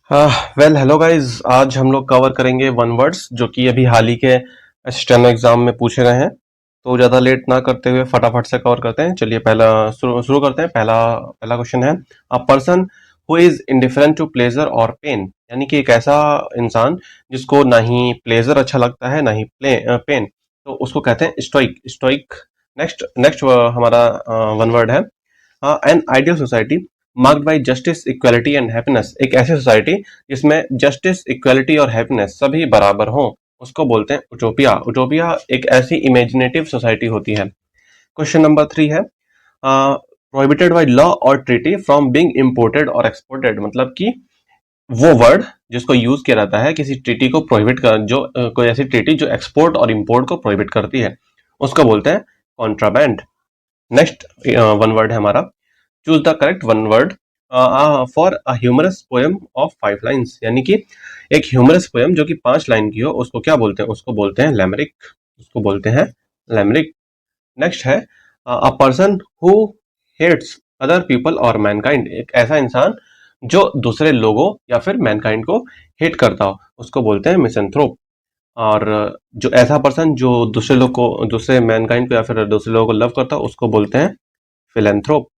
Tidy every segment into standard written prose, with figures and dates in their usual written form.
Well hello guys, आज हम लोग कवर करेंगे वन वर्ड्स जो कि अभी हाल ही के स्टेनो एग्जाम में पूछे गए हैं। तो ज़्यादा लेट ना करते हुए फटाफट से कवर करते हैं। चलिए पहला शुरू करते हैं। पहला पहला क्वेश्चन है, a person who is indifferent to pleasure और पेन, यानी कि एक ऐसा इंसान जिसको ना ही प्लेजर अच्छा लगता है ना ही पेन, तो उसको कहते हैं स्टोइक। स्टोइक। नेक्स्ट नेक्स्ट हमारा वन वर्ड है, an ideal society marked by justice, equality and happiness. एक ऐसी सोसाइटी जिसमें जस्टिस, इक्वालिटी और हैप्पीनेस सभी बराबर हों, उसको बोलते हैं उटोपिया। उटोपिया एक ऐसी इमेजिनेटिव सोसाइटी होती है। क्वेश्चन नंबर 3 है, प्रोहिबिटेड बाय लॉ और ट्रीटी फ्रॉम बीइंग इंपोर्टेड और एक्सपोर्टेड। मतलब कि वो वर्ड जिसको यूज किया जाता है किसी ट्रीटी को प्रोहिबिट कर, जो कोई ऐसी ट्रीटी जो एक्सपोर्ट और इंपोर्ट को प्रोहिबिट करती है, उसको बोलते हैं कॉन्ट्राबैंड। नेक्स्ट वन वर्ड है हमारा, choose the correct one word for a humorous poem of 5 lines. यानी कि एक ह्यूमरस पोएम जो कि 5 लाइन की हो, उसको क्या बोलते हैं? उसको बोलते हैं लैमरिक। उसको बोलते हैं लैमरिक। नेक्स्ट है, a person who hates other people और मैनकाइंड। एक ऐसा इंसान जो दूसरे लोगों या फिर मैनकाइंड को हेट करता हो, उसको बोलते हैं मिसेंथ्रोप। और जो ऐसा पर्सन जो दूसरे लोग को, दूसरे मैनकाइंड को या फिर दूसरे लोगों को लव करता हो, उसको बोलते हैं फिलेंथ्रोप।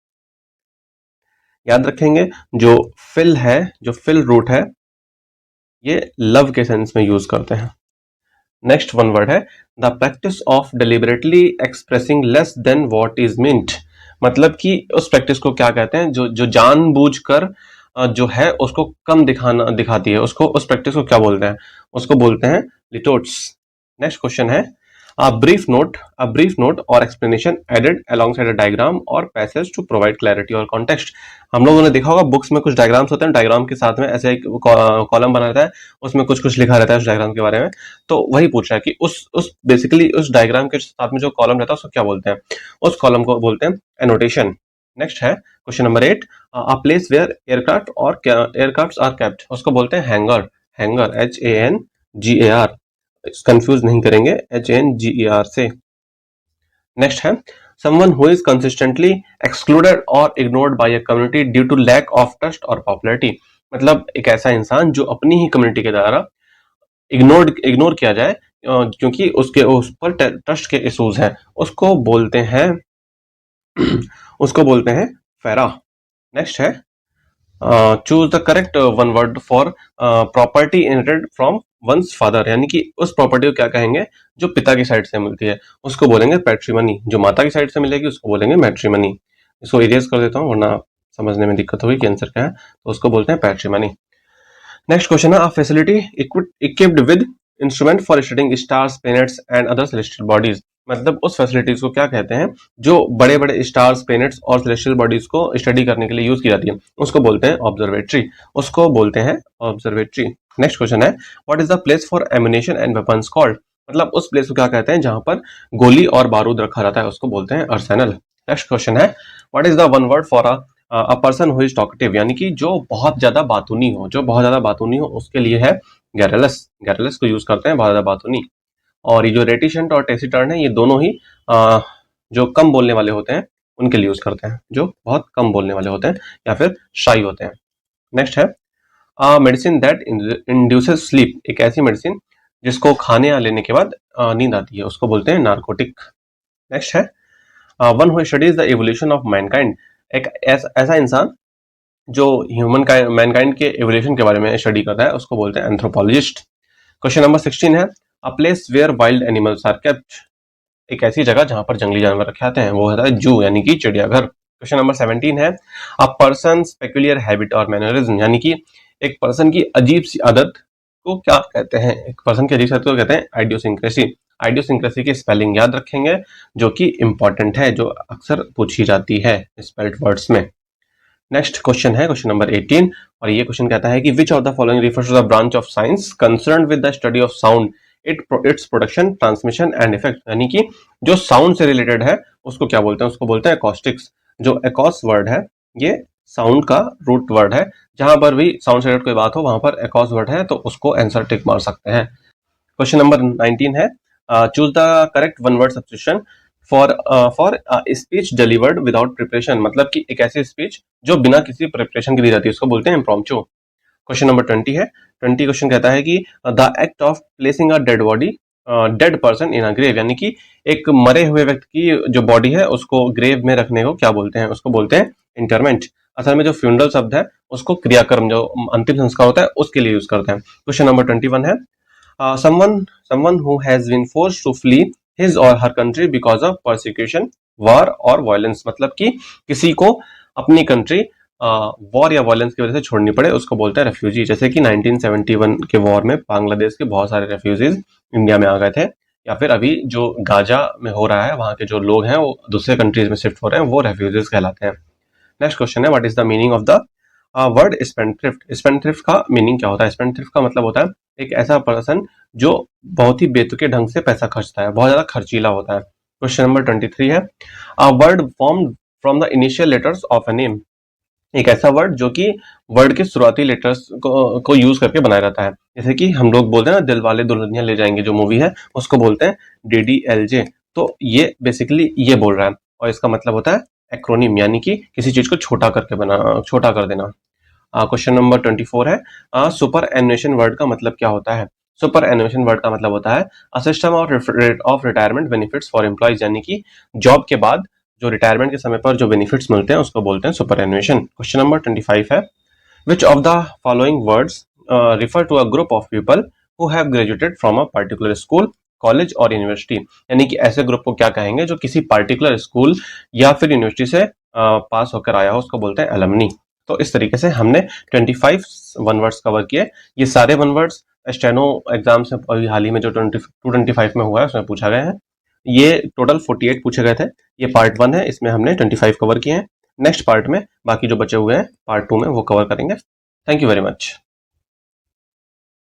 याद रखेंगे, जो फिल है, जो फिल रूट है, ये लव के सेंस में यूज करते हैं। नेक्स्ट वन वर्ड है, the practice of deliberately expressing less than what is meant. मतलब कि उस प्रैक्टिस को क्या कहते हैं जो जो जानबूझकर जो है उसको कम दिखाती है, उसको, उस प्रैक्टिस को क्या बोलते हैं? उसको बोलते हैं लिटोट्स। नेक्स्ट क्वेश्चन है, a brief note or explanation added alongside a diagram or passage to provide clarity or context। हम लोगों ने देखा होगा बुक्स में कुछ डायग्राम्स होते हैं, डायग्राम के साथ में ऐसे एक कॉलम बना रहता है, उसमें कुछ कुछ लिखा रहता है उस डायग्राम के बारे में। तो वही पूछ रहा है कि उस बेसिकली उस डायग्राम के साथ में जो कॉलम रहता है उसको क्या बोलते हैं? उस कॉलम को बोलते हैं एनोटेशन। नेक्स्ट है question number 8, a place where aircraft are kept. उसको बोलते हैं हैंगर। हैंगर, HANGAR, कंफ्यूज नहीं करेंगे HANGER से। नेक्स्ट है, someone who is consistently excluded or ignored by a community due to lack of trust or popularity। मतलब एक ऐसा इंसान जो अपनी ही कम्युनिटी के द्वारा इग्नोर किया जाए क्योंकि उसके उस पर ट्रस्ट के इश्यूज हैं, उसको बोलते हैं उसको बोलते हैं फेरा। नेक्स्ट है, choose the correct one word for property inherited from once father. यानी कि उस प्रॉपर्टी को क्या कहेंगे जो पिता की साइड से मिलती है, उसको बोलेंगे पैट्रिमनी। जो माता की साइड से मिलेगी उसको बोलेंगे मैट्रिमनी। इसको इरेज कर देता हूँ वरना समझने में दिक्कत होगी कि आंसर क्या है। तो उसको बोलते हैं पैट्रिमनी। नेक्स्ट क्वेश्चन है, a facility equipped with instrument for studying stars, planets and other celestial bodies. मतलब उस फैसिलिटीज को क्या कहते हैं जो बड़े बड़े स्टार्स, प्लैनेट्स और सेलेस्टियल बॉडीज को स्टडी करने के लिए यूज की जाती है, उसको बोलते हैं ऑब्जर्वेटरी। उसको बोलते हैं ऑब्जर्वेटरी। नेक्स्ट क्वेश्चन है, what is the place for ammunition and weapons called. मतलब उस प्लेस को क्या कहते हैं जहां पर गोली और बारूद रखा जाता है, उसको बोलते हैं अर्सेनल। नेक्स्ट क्वेश्चन है, what is the one word for a person who is talkative. यानी कि जो बहुत ज्यादा बातूनी हो, जो बहुत ज्यादा बातूनी हो, उसके लिए है गैरलस। गैरलस को यूज करते हैं बहुत ज्यादा बातूनी। और ये जो रेटिशेंट और टेसिटर्न है, ये दोनों ही जो कम बोलने वाले होते हैं उनके लिए यूज करते हैं, जो बहुत कम बोलने वाले होते हैं या फिर शाई होते हैं। नेक्स्ट है, मेडिसिन दैट इंड्यूसेस स्लीप। एक ऐसी मेडिसिन जिसको खाने या लेने के बाद नींद आती है, उसको बोलते हैं नार्कोटिक। नेक्स्ट है, one who studies the evolution of Mankind. एक ऐसा इंसान जो मैनकाइंड के एवोल्यूशन के बारे में स्टडी करता है, उसको बोलते हैं एंथ्रोपोलॉजिस्ट। क्वेश्चन नंबर 16 है, a place where wild animals are kept. एक ऐसी जगह जहां पर जंगली जानवर रखे जाते हैं, वो होता है जू, यानी कि चिड़ियाघर। क्वेश्चन नंबर 17 है, अ पर्सन्स पेक्यूलियर हैबिट और मैनरिज्म। यानी कि एक पर्सन की अजीब सी आदत को क्या कहते हैं? एक पर्सन की अजीब सी आदत को कहते हैं आइडियोसिंक्रेसी। आइडियोसिंक्रेसी की स्पेलिंग याद रखेंगे जो कि इंपॉर्टेंट है, जो अक्सर पूछी जाती है स्पेल्ड वर्ड्स में। नेक्स्ट क्वेश्चन है क्वेश्चन नंबर 18, और ये क्वेश्चन कहता है कि which of the following refers to the branch of science concerned with the study of sound, its production, transmission and effect. यानी कि जो साउंड से रिलेटेड है उसको क्या बोलते हैं? उसको बोलते हैं एकॉस्टिक्स। जो एकॉस वर्ड है, ये साउंड का रूट वर्ड है। जहां पर भी साउंड से रिलेटेड कोई बात हो वहां पर एकॉस वर्ड है, तो उसको आंसर टिक मार सकते हैं। क्वेश्चन नंबर 19 है, choose the correct one word substitution for speech delivered without preparation. मतलब कि एक ऐसी स्पीच जो बिना किसी प्रिपरेशन के दी जाती है, उसको बोलते हैं इम्प्रॉम्प्टू। क्वेश्चन नंबर 20 है। 20 क्वेश्चन कहता है कि the act of placing a dead person in a grave, यानी कि एक मरे हुए व्यक्ति की जो बॉडी है उसको ग्रेव में रखने को क्या बोलते हैं? उसको बोलते हैं इंटरमेंट। असल में जो फ्यूनरल शब्द है उसको क्रियाकर्म, जो अंतिम संस्कार होता है, उसके लिए यूज करते हैं। क्वेश्चन नंबर 21 है someone who has been forced to flee his or her country because of persecution, war और violence, मतलब कि किसी को अपनी कंट्री वॉर या वायलेंस की वजह से छोड़नी पड़े उसको बोलते हैं रेफ्यूजी। जैसे कि 1971 के वॉर में बांग्लादेश के बहुत सारे रेफ्यूजीज इंडिया में आ गए थे, या फिर अभी जो गाजा में हो रहा है वहां के जो लोग हैं वो दूसरे कंट्रीज में शिफ्ट हो रहे हैं, वो रेफ्यूजीज कहलाते हैं। नेक्स्ट क्वेश्चन है, what is the meaning of the word spendthrift? Spendthrift का मीनिंग क्या होता है? स्पेंडथ्रिफ्ट का मतलब होता है एक ऐसा पर्सन जो बहुत ही बेतुके ढंग से पैसा खर्चता है, बहुत ज्यादा खर्चीला होता है। क्वेश्चन नंबर 23 है, a word formed from the initial letters of a name. एक ऐसा वर्ड जो कि वर्ड के शुरुआती लेटर्स को यूज करके बनाया जाता है। जैसे कि हम लोग बोलते हैं ना, दिल वाले दुल्हनिया ले जाएंगे जो मूवी है, उसको बोलते हैं DDLJ। तो ये बेसिकली ये बोल रहा है, और इसका मतलब होता है एक्रोनिम, यानी कि किसी चीज को छोटा कर देना। क्वेश्चन नंबर 24 है, सुपर एनुएशन वर्ड का मतलब क्या होता है? सुपर एनुएशन वर्ड का मतलब होता है a system of retirement benefits for employees, यानी कि जॉब के बाद जो रिटायरमेंट के समय पर जो बेनिफिट्स मिलते हैं उसको बोलते हैं सुपर एनुएशन। क्वेश्चन नंबर 25 है, which of the following words refer to a group of people who have graduated from a particular school, college और यूनिवर्सिटी? यानी कि ऐसे ग्रुप को क्या कहेंगे जो किसी पर्टिकुलर स्कूल या फिर यूनिवर्सिटी से पास होकर आया हो, उसको बोलते हैं एलमनी। तो इस तरीके से हमने 25 वन वर्ड्स कवर किए। ये सारे वन वर्ड्स स्टेनो एग्जाम से अभी हाल ही में जो 225 में हुआ है उसमें पूछा गया है। ये टोटल 48 पूछे गए थे। ये पार्ट 1 है, इसमें हमने 25 कवर किए हैं। नेक्स्ट पार्ट में बाकी जो बचे हुए हैं पार्ट 2 में वो कवर करेंगे। Thank you very much.